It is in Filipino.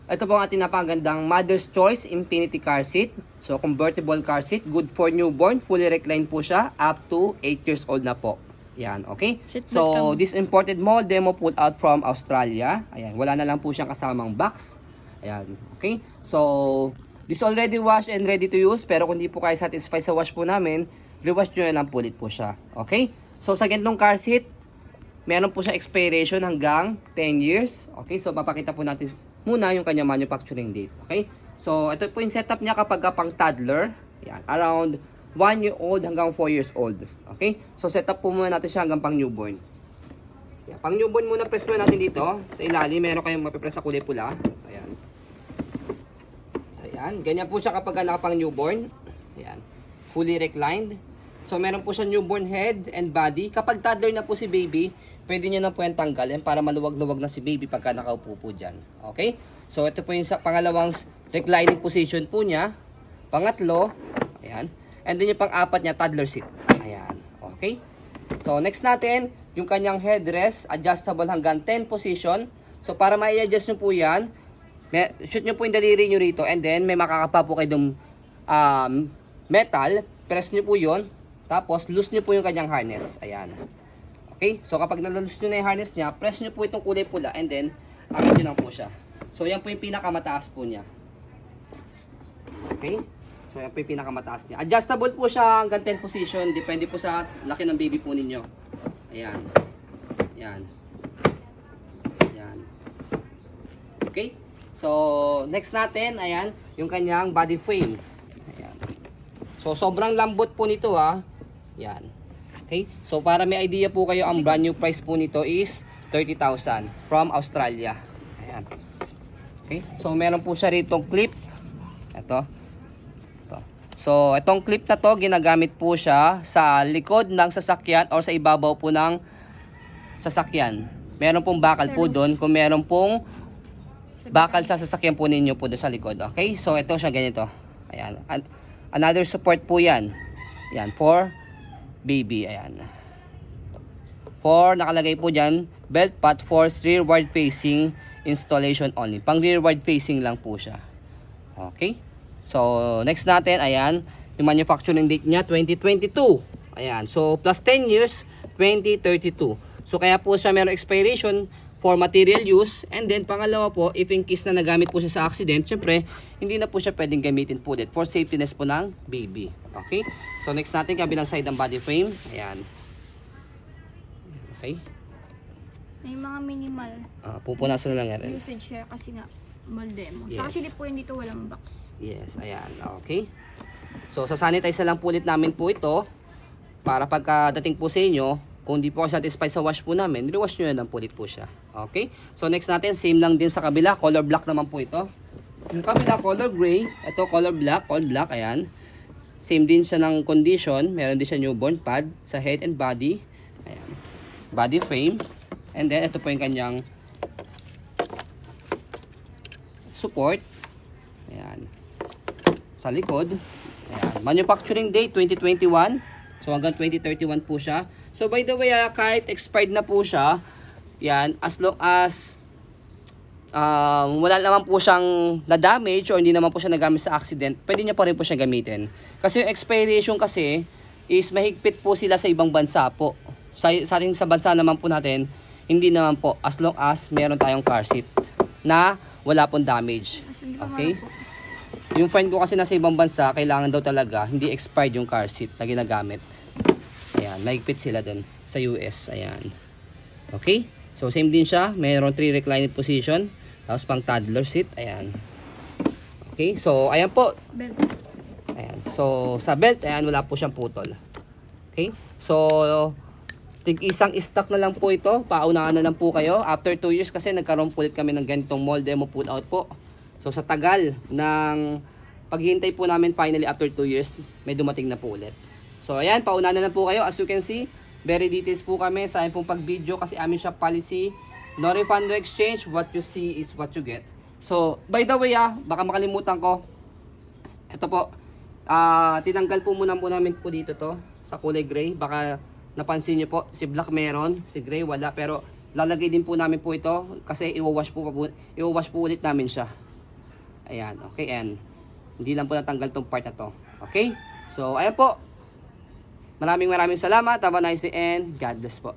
Ito po ang ating napakagandang Mother's Choice Infinity Car Seat. So, convertible car seat. Good for newborn. Fully reclined po siya. Up to 8 years old na po. Yan, okay? So, this imported model demo pulled out from Australia. Ayan, wala na lang po siyang kasamang box. Ayan, okay? So, this already washed and ready to use. Pero kung di po kayo satisfied sa wash po namin, rewash nyo na lang po ulit po siya. Okay? So, sa ganitong car seat, meron po siya expiration hanggang 10 years. Okay, so papakita po natin muna yung kanya manufacturing date. Okay, so ito po yung setup niya kapag pang toddler. Yan, around 1 year old hanggang 4 years old. Okay, so setup po muna natin siya hanggang pang newborn. Yan, pang newborn muna, press muna natin dito. Sa ilalim, meron kayong mapipress sa kulay pula. Ayan. So ayan, ganyan po siya kapag pang newborn. Ayan, fully reclined. So, meron po siya newborn head and body. Kapag toddler na po si baby, pwede nyo na po yung tanggalin para maluwag-luwag na si baby pagka nakaupo po dyan. Okay? So, ito po yung pangalawang reclining position po niya. Pangatlo, ayan. And then yung pang-apat niya, toddler seat. Ayan. Okay? So, next natin, yung kanyang headrest, adjustable hanggang 10 position. So, para ma-adjust nyo po yan, shoot nyo po yung daliri nyo rito and then may makakapa po kayo dong metal. Press nyo po yun. Tapos, loose nyo po yung kanyang harness. Ayan. Okay? So, kapag nalaloose nyo na yung harness niya, press nyo po itong kulay pula and then, angat nyo lang po siya. So, yan po yung pinakamataas po niya. Okay? So, yan po yung pinakamataas niya. Adjustable po siya hanggang 10 position. Depende po sa laki ng baby po ninyo. Ayan. Ayan. Ayan. Okay? So, next natin, ayan, yung kanyang body frame. Ayan. So, sobrang lambot po nito ha. Yan. Okay? So, para may idea po kayo, ang brand new price po nito is 30,000 from Australia. Ayan. Okay? So, meron po siya rito clip. Ito. Ito. So, itong clip na to, ginagamit po siya sa likod ng sasakyan or sa ibabaw po ng sasakyan. Meron pong bakal po doon kung meron pong bakal sa sasakyan po ninyo po doon sa likod. Okay? So, ito siya ganito. Ayan. Another support po yan. Yan, for baby. Ayan. For, nakalagay po dyan, belt pad for rearward facing installation only. Pang rearward facing lang po siya. Okay? So, next natin, ayan, yung manufacturing date niya, 2022. Ayan. So, plus 10 years, 2032. So, kaya po siya meron expiration for material use. And then, pangalawa po, if in case na nagamit po siya sa accident, syempre, hindi na po siya pwedeng gamitin po ulit for safetyness po ng baby. Okay? So, next natin, kabilang side ng body frame. Ayan. Okay? May mga minimal Pupunasan na lang yan. usage share kasi nga molde mo. Yes. Saka actually po yun dito walang box. Yes, ayan. Okay. So, sasanitize na lang po ulit namin po ito para pagkadating po sa inyo, kung di po ako satisfied sa wash po namin, rewash nyo na lang po ulit po siya. Okay? So, next natin, same lang din sa kabila. Color black naman po ito. Yung kabila, color gray. Ito, color black. All black, ayan. Same din siya ng condition. Meron din siya newborn pad sa head and body. Ayan. Body frame. And then, ito po yung kanyang support. Ayan. Sa likod. Ayan. Manufacturing date, 2021. So, hanggang 2031 po siya. So, by the way, kahit expired na po siya, yan, as long as wala naman po siyang na-damage or hindi naman po siya nagamit sa accident, pwede niya pa rin po siya gamitin. Kasi yung expiration kasi is mahigpit po sila sa ibang bansa po. Sa ating sa bansa naman po natin, hindi naman po as long as meron tayong car seat na wala pong damage. Okay? Yung friend ko kasi nasa ibang bansa, kailangan daw talaga hindi expired yung car seat na ginagamit. Ayan, mahigpit sila dun sa US. Ayan. Okay? So, same din siya. Mayroon 3 reclining position. Tapos, pang toddler seat. Ayan. Okay? So, ayan po. Belt. Ayan. So, sa belt, ayan, wala po siyang putol. Okay? So, tig-isang stock na lang po ito. Paunahan na lang po kayo. After 2 years kasi, nagkaroon po ulit kami ng ganitong mold demo pull out po. So, sa tagal ng paghihintay po namin, finally, after 2 years, may dumating na po ulit. So, ayan, pauna na lang po kayo. As you can see, very details po kami sa aming pong pag-video kasi aming shop policy. No refund, no exchange. What you see is what you get. So, by the way, baka makalimutan ko. Ito po, tinanggal po muna po namin po dito to sa kulay gray. Baka napansin nyo po, si black meron, si gray wala. Pero lalagay din po namin po ito kasi i-wash po ulit namin siya. Ayan, okay, and hindi lang po natanggal tong part na to. Okay? So, ayan po. Maraming salamat. Have a nice day and God bless po.